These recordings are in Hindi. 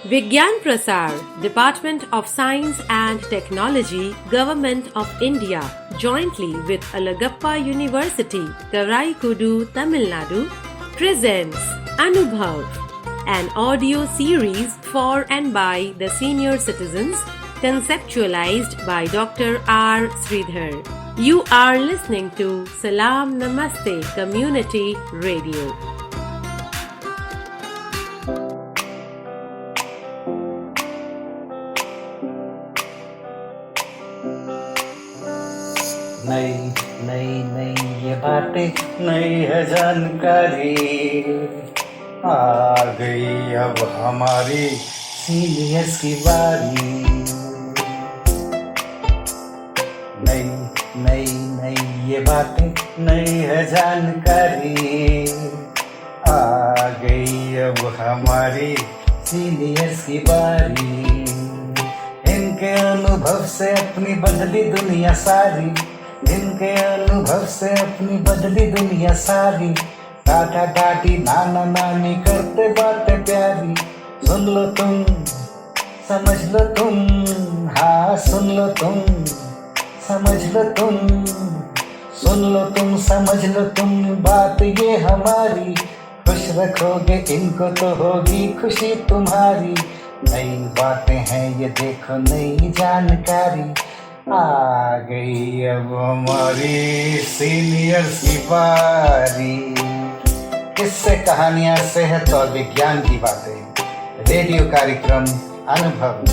Vigyan Prasar, Department of Science and Technology, Government of India, jointly with Alagappa University, Karaikudu, Tamil Nadu, presents Anubhav, an audio series for and by the senior citizens, conceptualized by Dr. R. Sridhar. You are listening to Salam Namaste Community Radio. नई नई नई ये बातें, नई है जानकारी, आ गई अब हमारी सीनियर्स की बारी। नई नई नई ये बातें, नई है जानकारी, आ गई अब हमारी सीनियर्स की बारी। इनके अनुभव से अपनी बदली दुनिया सारी, इनके अनुभव से अपनी बदली दुनिया सारी। टाटा टाटी नाना नानी करते बातें प्यारी। सुन लो तुम, समझ लो तुम, हाँ सुन लो तुम, समझ लो तुम, सुन लो तुम, समझ लो तुम, बात ये हमारी। खुश रखोगे इनको तो होगी खुशी तुम्हारी। नई बातें हैं ये देखो, नई जानकारी, आ गई अब हमारी सीनियर्स की बारी। किस्से कहानियां सेहत और विज्ञान की बातें, रेडियो कार्यक्रम अनुभव,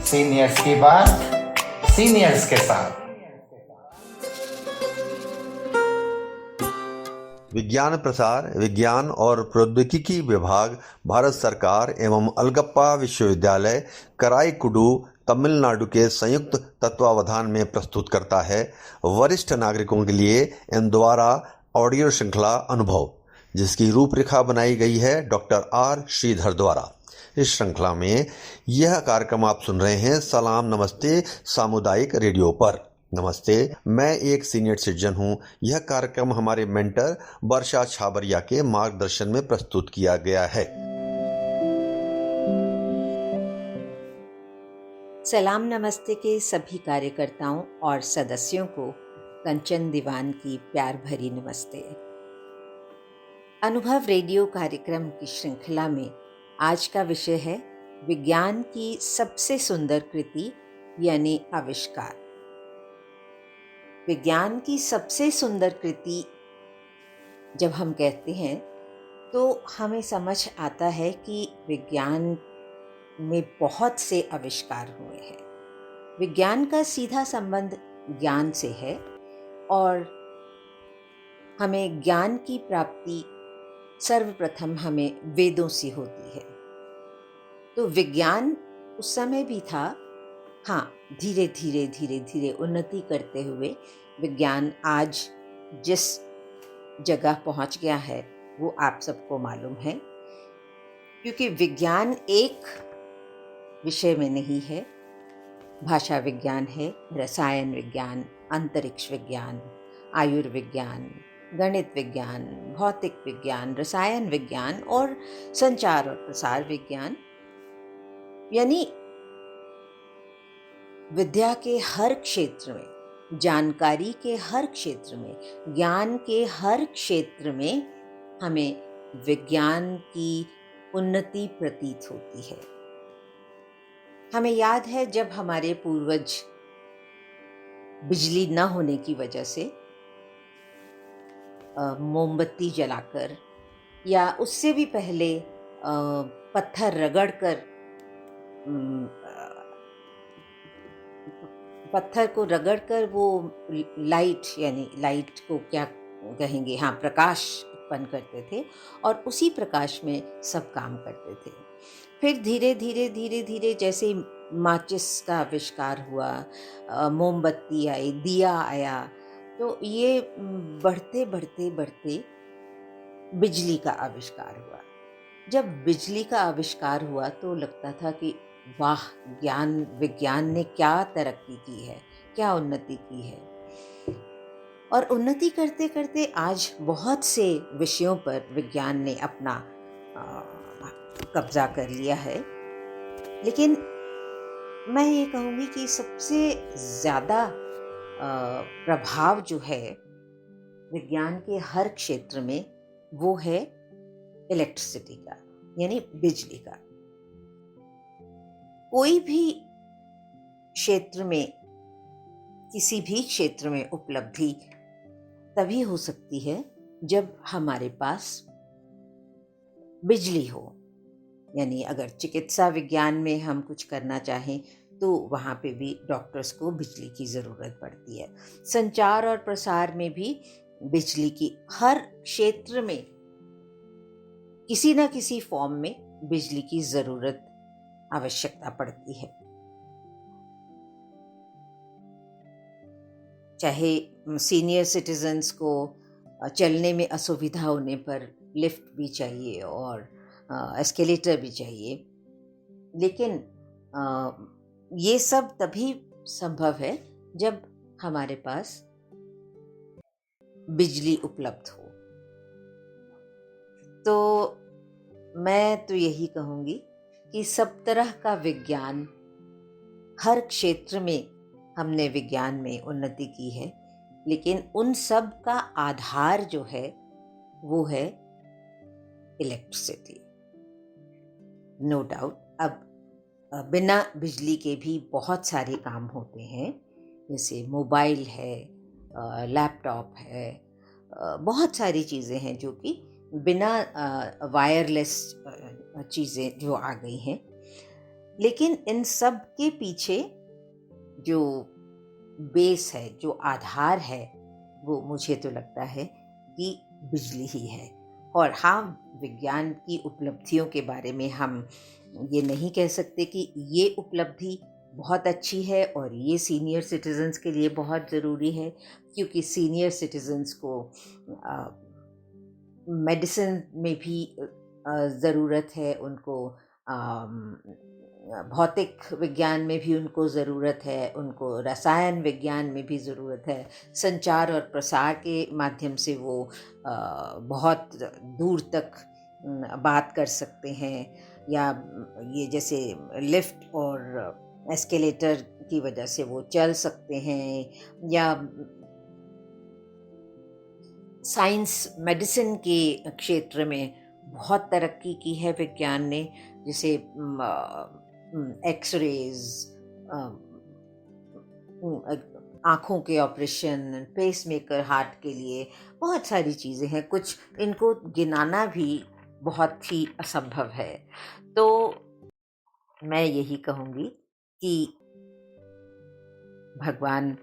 सीनियर्स की बात सीनियर्स के साथ। विज्ञान प्रसार, विज्ञान और प्रौद्योगिकी विभाग, भारत सरकार एवं अलगप्पा विश्वविद्यालय, कराईकुडू, तमिलनाडु के संयुक्त तत्वावधान में प्रस्तुत करता है वरिष्ठ नागरिकों के लिए इन द्वारा ऑडियो श्रृंखला अनुभव, जिसकी रूपरेखा बनाई गई है डॉक्टर आर श्रीधर द्वारा। इस श्रृंखला में यह कार्यक्रम आप सुन रहे हैं सलाम नमस्ते सामुदायिक रेडियो पर। नमस्ते, मैं एक सीनियर सिटीजन हूँ। यह कार्यक्रम हमारे मेंटर वर्षा छाबरिया के मार्गदर्शन में प्रस्तुत किया गया है। सलाम नमस्ते के सभी कार्यकर्ताओं और सदस्यों को कंचन दीवान की प्यार भरी नमस्ते। अनुभव रेडियो कार्यक्रम की श्रृंखला में आज का विषय है विज्ञान की सबसे सुंदर कृति यानी आविष्कार। विज्ञान की सबसे सुंदर कृति जब हम कहते हैं तो हमें समझ आता है कि विज्ञान में बहुत से आविष्कार हुए हैं। विज्ञान का सीधा संबंध ज्ञान से है और हमें ज्ञान की प्राप्ति सर्वप्रथम हमें वेदों से होती है। तो विज्ञान उस समय भी था, हाँ, धीरे धीरे धीरे धीरे उन्नति करते हुए विज्ञान आज जिस जगह पहुंच गया है वो आप सबको मालूम है। क्योंकि विज्ञान एक विषय में नहीं है, भाषा विज्ञान है, रसायन विज्ञान, अंतरिक्ष विज्ञान, आयुर्विज्ञान, गणित विज्ञान, भौतिक विज्ञान, रसायन विज्ञान और संचार और प्रसार विज्ञान। यानी विद्या के हर क्षेत्र में, जानकारी के हर क्षेत्र में, ज्ञान के हर क्षेत्र में हमें विज्ञान की उन्नति प्रतीत होती है। हमें याद है जब हमारे पूर्वज बिजली न होने की वजह से मोमबत्ती जलाकर या उससे भी पहले पत्थर रगड़कर, पत्थर को रगड़कर वो लाइट, यानी लाइट को क्या कहेंगे, हाँ, प्रकाश उत्पन्न करते थे और उसी प्रकाश में सब काम करते थे। फिर धीरे धीरे धीरे धीरे जैसे माचिस का आविष्कार हुआ, मोमबत्ती आई, दिया आया, तो ये बढ़ते बढ़ते बढ़ते बिजली का आविष्कार हुआ। जब बिजली का आविष्कार हुआ तो लगता था कि वाह, विज्ञान ने क्या तरक्की की है, क्या उन्नति की है। और उन्नति करते करते आज बहुत से विषयों पर विज्ञान ने अपना कब्जा कर लिया है। लेकिन मैं ये कहूँगी कि सबसे ज़्यादा प्रभाव जो है विज्ञान के हर क्षेत्र में वो है इलेक्ट्रिसिटी का, यानी बिजली का। कोई भी क्षेत्र में, किसी भी क्षेत्र में उपलब्धि तभी हो सकती है जब हमारे पास बिजली हो। यानी अगर चिकित्सा विज्ञान में हम कुछ करना चाहें तो वहाँ पे भी डॉक्टर्स को बिजली की ज़रूरत पड़ती है। संचार और प्रसार में भी बिजली की, हर क्षेत्र में किसी न किसी फॉर्म में बिजली की ज़रूरत, आवश्यकता पड़ती है। चाहे सीनियर सिटीजन्स को चलने में असुविधा होने पर लिफ्ट भी चाहिए और एस्केलेटर भी चाहिए, लेकिन ये सब तभी संभव है जब हमारे पास बिजली उपलब्ध हो। तो मैं तो यही कहूँगी कि सब तरह का विज्ञान, हर क्षेत्र में हमने विज्ञान में उन्नति की है, लेकिन उन सब का आधार जो है वो है इलेक्ट्रिसिटी। नो डाउट अब बिना बिजली के भी बहुत सारे काम होते हैं, जैसे मोबाइल है, लैपटॉप है, बहुत सारी चीज़ें हैं जो कि बिना वायरलेस चीज़ें जो आ गई हैं। लेकिन इन सब के पीछे जो बेस है, जो आधार है, वो मुझे तो लगता है कि बिजली ही है। और हाँ, विज्ञान की उपलब्धियों के बारे में हम ये नहीं कह सकते कि ये उपलब्धि बहुत अच्छी है और ये सीनियर सिटीजन्स के लिए बहुत ज़रूरी है, क्योंकि सीनियर सिटीजन्स को मेडिसिन में भी ज़रूरत है, उनको भौतिक विज्ञान में भी उनको ज़रूरत है, उनको रसायन विज्ञान में भी ज़रूरत है। संचार और प्रसार के माध्यम से वो बहुत दूर तक बात कर सकते हैं, या ये जैसे लिफ्ट और एस्केलेटर की वजह से वो चल सकते हैं, या साइंस मेडिसिन के क्षेत्र में बहुत तरक्की की है विज्ञान ने, जैसे एक्सरेज, आँखों के ऑपरेशन, पेसमेकर हार्ट के लिए, बहुत सारी चीज़ें हैं, कुछ इनको गिनाना भी बहुत ही असंभव है। तो मैं यही कहूँगी कि भगवान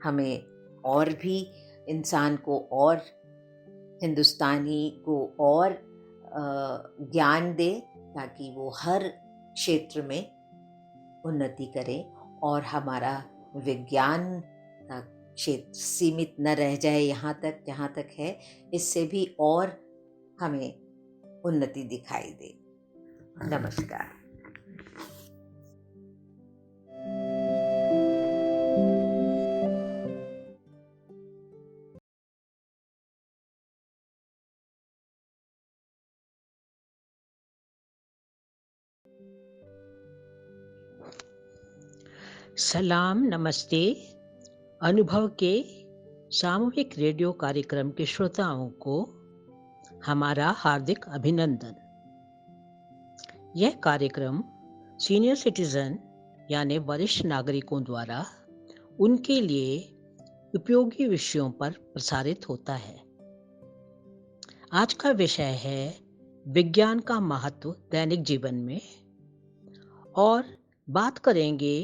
हमें और भी, इंसान को और, हिंदुस्तानी को और ज्ञान दे, ताकि वो हर क्षेत्र में उन्नति करें और हमारा विज्ञान का क्षेत्र सीमित न रह जाए यहाँ तक जहाँ तक है, इससे भी और हमें उन्नति दिखाई दे। नमस्कार। सलाम, नमस्ते। अनुभव के सामूहिक रेडियो कार्यक्रम के श्रोताओं को हमारा हार्दिक अभिनंदन। यह कार्यक्रम सीनियर सिटीजन यानी वरिष्ठ नागरिकों द्वारा उनके लिए उपयोगी विषयों पर प्रसारित होता है। आज का विषय है विज्ञान का महत्व दैनिक जीवन में, और बात करेंगे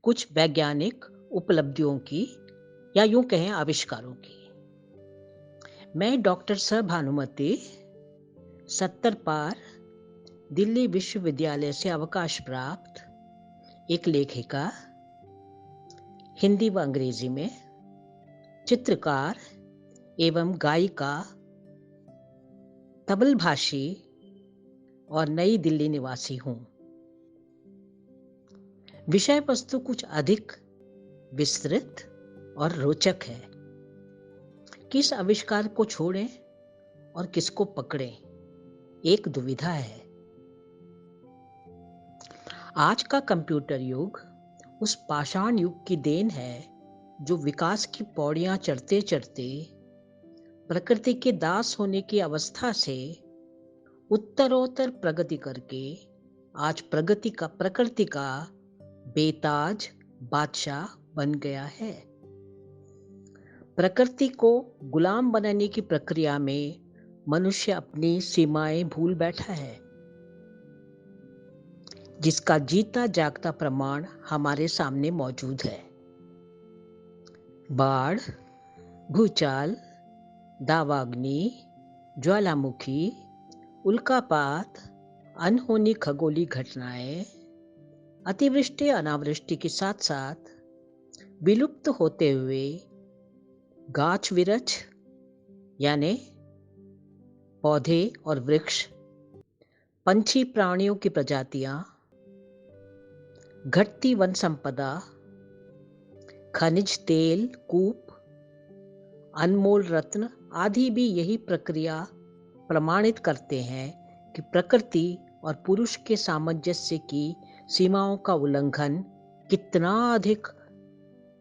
कुछ वैज्ञानिक उपलब्धियों की, या यूं कहें आविष्कारों की। मैं डॉक्टर स भानुमति 70 पार दिल्ली विश्वविद्यालय से अवकाश प्राप्त एक लेखिका, हिंदी व अंग्रेजी में, चित्रकार एवं गायिका, तमिल भाषी और नई दिल्ली निवासी हूँ। विषय वस्तु कुछ अधिक विस्तृत और रोचक है। किस आविष्कार को छोड़ें और किसको पकड़ें, एक दुविधा है। आज का कंप्यूटर युग उस पाषाण युग की देन है जो विकास की पौड़ियां चढ़ते चढ़ते प्रकृति के दास होने की अवस्था से उत्तरोत्तर प्रगति करके आज प्रकृति का बेताज बादशाह बन गया है। प्रकृति को गुलाम बनाने की प्रक्रिया में मनुष्य अपनी सीमाएं भूल बैठा है, जिसका जीता जागता प्रमाण हमारे सामने मौजूद है। बाढ़, भूचाल, दावाग्नि, ज्वालामुखी, उल्कापात, अनहोनी खगोलीय घटनाएं, अतिवृष्टि अनावृष्टि के साथ साथ विलुप्त होते हुए गाछ विरछ यानी पौधे और वृक्ष, पंछी प्राणियों की प्रजातियां, घटती वन संपदा, खनिज तेल कूप, अनमोल रत्न आदि भी यही प्रक्रिया प्रमाणित करते हैं कि प्रकृति और पुरुष के सामंजस्य की सीमाओं का उल्लंघन कितना अधिक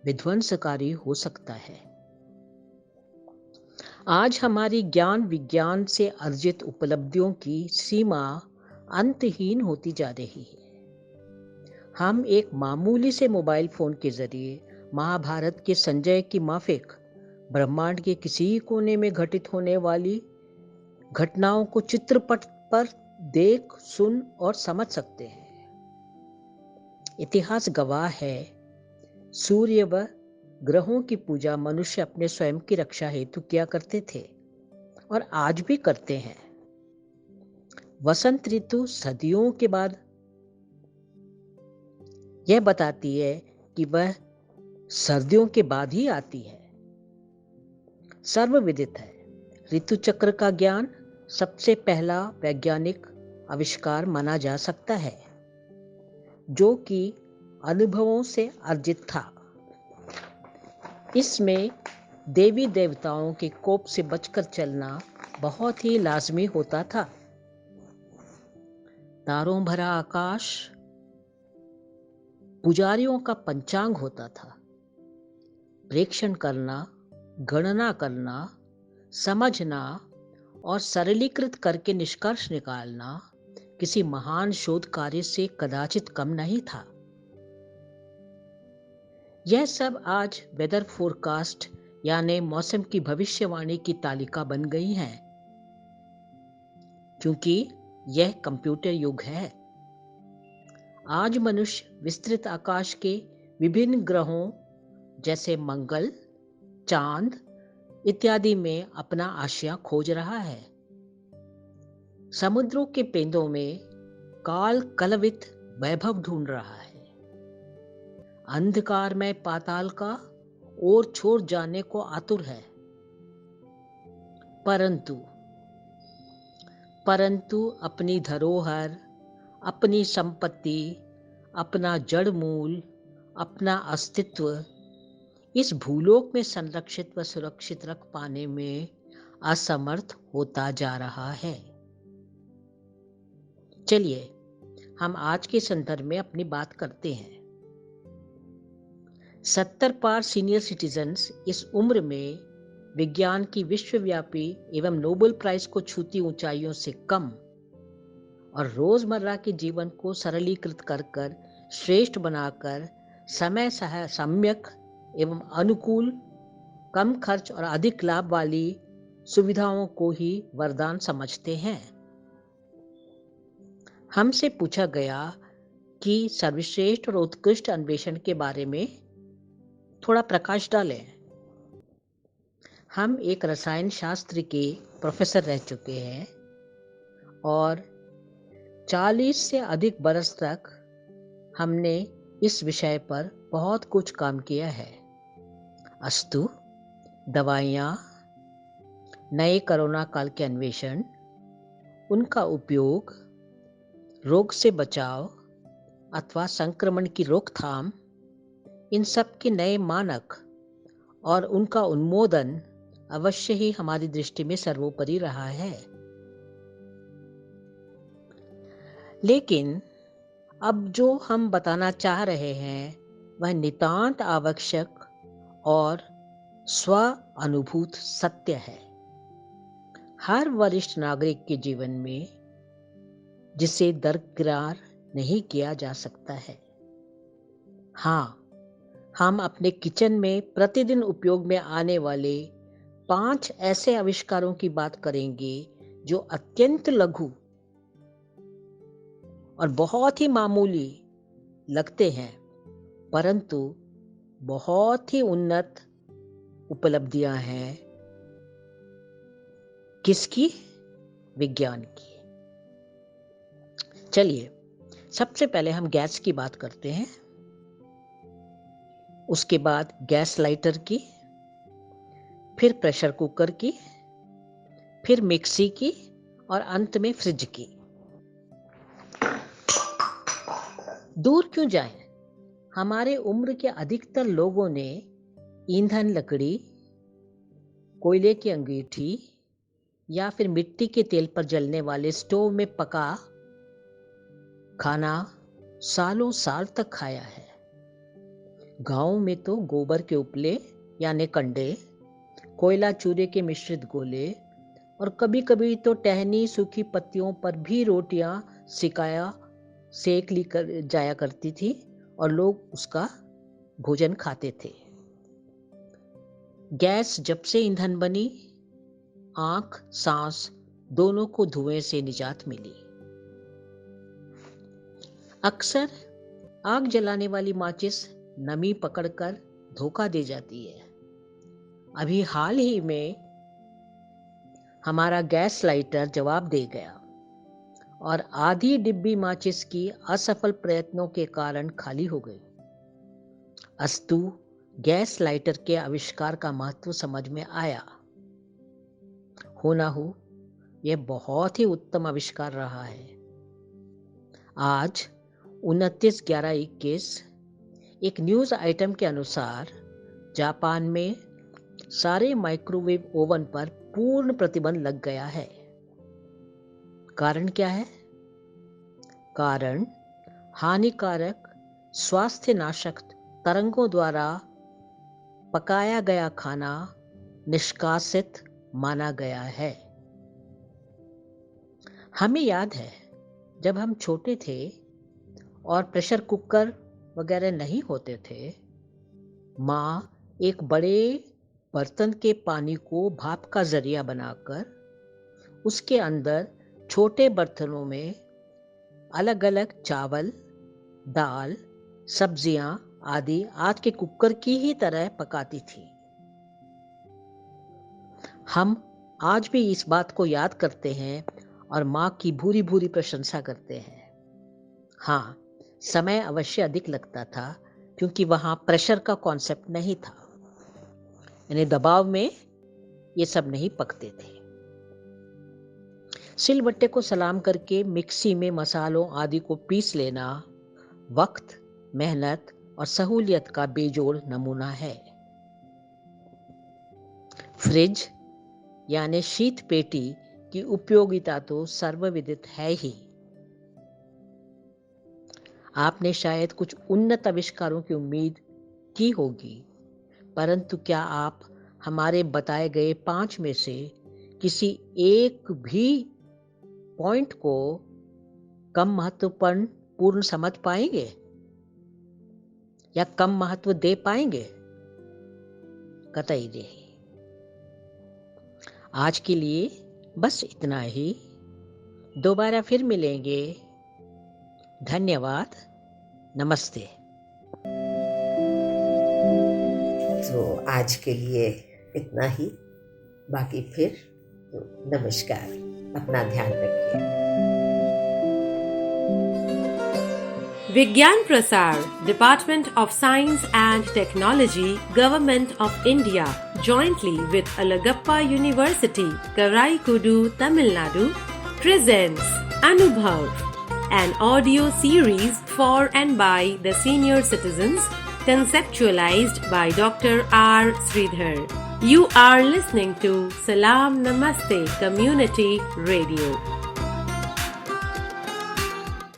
विध्वंसकारी हो सकता है। आज हमारी ज्ञान विज्ञान से अर्जित उपलब्धियों की सीमा अंतहीन होती जा रही है। हम एक मामूली से मोबाइल फोन के जरिए महाभारत के संजय की माफिक ब्रह्मांड के किसी कोने में घटित होने वाली घटनाओं को चित्रपट पर देख, सुन और समझ सकते हैं। इतिहास गवाह है, सूर्य व ग्रहों की पूजा मनुष्य अपने स्वयं की रक्षा हेतु किया करते थे और आज भी करते हैं। वसंत ऋतु सदियों के बाद यह बताती है कि वह सर्दियों के बाद ही आती है। सर्वविदित है, ऋतु चक्र का ज्ञान सबसे पहला वैज्ञानिक आविष्कार माना जा सकता है, जो कि अनुभवों से अर्जित था। इसमें देवी देवताओं के कोप से बचकर चलना बहुत ही लाजमी होता था। तारों भरा आकाश पुजारियों का पंचांग होता था। प्रेक्षण करना, गणना करना, समझना और सरलीकृत करके निष्कर्ष निकालना किसी महान शोध कार्य से कदाचित कम नहीं था। यह सब आज वेदर फोरकास्ट यानी मौसम की भविष्यवाणी की तालिका बन गई है, क्योंकि यह कंप्यूटर युग है। आज मनुष्य विस्तृत आकाश के विभिन्न ग्रहों जैसे मंगल, चांद इत्यादि में अपना आश्रय खोज रहा है। समुद्रों के पेंदों में काल कलवित वैभव ढूंढ रहा है। अंधकार में पाताल का ओर छोड़ जाने को आतुर है। परंतु अपनी धरोहर, अपनी संपत्ति, अपना जड़ मूल, अपना अस्तित्व इस भूलोक में संरक्षित व सुरक्षित रख पाने में असमर्थ होता जा रहा है। चलिए हम आज के संदर्भ में अपनी बात करते हैं। 70 पार सीनियर सिटीजन्स इस उम्र में विज्ञान की विश्वव्यापी एवं नोबेल प्राइज को छूती ऊंचाइयों से कम और रोजमर्रा के जीवन को सरलीकृत कर श्रेष्ठ बनाकर समय सम्यक एवं अनुकूल, कम खर्च और अधिक लाभ वाली सुविधाओं को ही वरदान समझते हैं। हमसे पूछा गया कि सर्वश्रेष्ठ और उत्कृष्ट अन्वेषण के बारे में थोड़ा प्रकाश डालें। हम एक रसायन शास्त्र के प्रोफेसर रह चुके हैं और 40 से अधिक बरस तक हमने इस विषय पर बहुत कुछ काम किया है। अस्तु, दवाइयाँ, नए कोरोना काल के अन्वेषण, उनका उपयोग, रोग से बचाव अथवा संक्रमण की रोकथाम, इन सब के नए मानक और उनका उन्मोदन अवश्य ही हमारी दृष्टि में सर्वोपरि रहा है। लेकिन अब जो हम बताना चाह रहे हैं वह नितांत आवश्यक और स्व अनुभूत सत्य है। हर वरिष्ठ नागरिक के जीवन में जिसे दरकिरार नहीं किया जा सकता है। हाँ, हम अपने किचन में प्रतिदिन उपयोग में आने वाले 5 ऐसे आविष्कारों की बात करेंगे जो अत्यंत लघु और बहुत ही मामूली लगते हैं, परंतु बहुत ही उन्नत उपलब्धियां हैं। किसकी? विज्ञान की। चलिए, सबसे पहले हम गैस की बात करते हैं, उसके बाद गैस लाइटर की, फिर प्रेशर कुकर की, फिर मिक्सी की और अंत में फ्रिज की। दूर क्यों जाएं? हमारे उम्र के अधिकतर लोगों ने ईंधन लकड़ी, कोयले की अंगीठी या फिर मिट्टी के तेल पर जलने वाले स्टोव में पका खाना सालों साल तक खाया है। गांव में तो गोबर के उपले यानी कंडे, कोयला चूरे के मिश्रित गोले और कभी कभी तो टहनी सूखी पत्तियों पर भी रोटियां सेक ली जाया करती थी और लोग उसका भोजन खाते थे। गैस जब से ईंधन बनी, आंख सांस दोनों को धुएं से निजात मिली। अक्सर आग जलाने वाली माचिस नमी पकड़कर धोखा दे जाती है। अभी हाल ही में हमारा गैस लाइटर जवाब दे गया और आधी डिब्बी माचिस की असफल प्रयत्नों के कारण खाली हो गई। अस्तु गैस लाइटर के आविष्कार का महत्व समझ में आया। हो ना हो, यह बहुत ही उत्तम आविष्कार रहा है। आज 29/11/21 एक न्यूज आइटम के अनुसार जापान में सारे माइक्रोवेव ओवन पर पूर्ण प्रतिबंध लग गया है। कारण क्या है? कारण हानिकारक स्वास्थ्य नाशक तरंगों द्वारा पकाया गया खाना निष्कासित माना गया है। हमें याद है जब हम छोटे थे और प्रेशर कुकर वगैरह नहीं होते थे, माँ एक बड़े बर्तन के पानी को भाप का जरिया बनाकर उसके अंदर छोटे बर्तनों में अलग अलग चावल, दाल, सब्जियां आदि आज के कुकर की ही तरह पकाती थी। हम आज भी इस बात को याद करते हैं और माँ की भूरी भूरी प्रशंसा करते हैं। हाँ, समय अवश्य अधिक लगता था क्योंकि वहां प्रेशर का कॉन्सेप्ट नहीं था, यानी दबाव में ये सब नहीं पकते थे। सिलबट्टे को सलाम करके मिक्सी में मसालों आदि को पीस लेना वक्त, मेहनत और सहूलियत का बेजोड़ नमूना है। फ्रिज यानी शीत पेटी की उपयोगिता तो सर्वविदित है ही। आपने शायद कुछ उन्नत आविष्कारों की उम्मीद की होगी, परंतु क्या आप हमारे बताए गए 5 में से किसी एक भी पॉइंट को कम महत्वपूर्ण समझ पाएंगे या कम महत्व दे पाएंगे? कतई नहीं। आज के लिए बस इतना ही। दोबारा फिर मिलेंगे। धन्यवाद। नमस्ते। तो आज के लिए इतना ही, बाकी फिर तो नमस्कार। अपना ध्यान रखिए। Vigyan Prasar, Department of Science and Technology, Government of India, jointly with Alagappa University, Karaikudu, Tamil Nadu, presents Anubhav, an audio series for and by the senior citizens, conceptualized by Dr. R. Sridhar. You are listening to Salam Namaste Community Radio.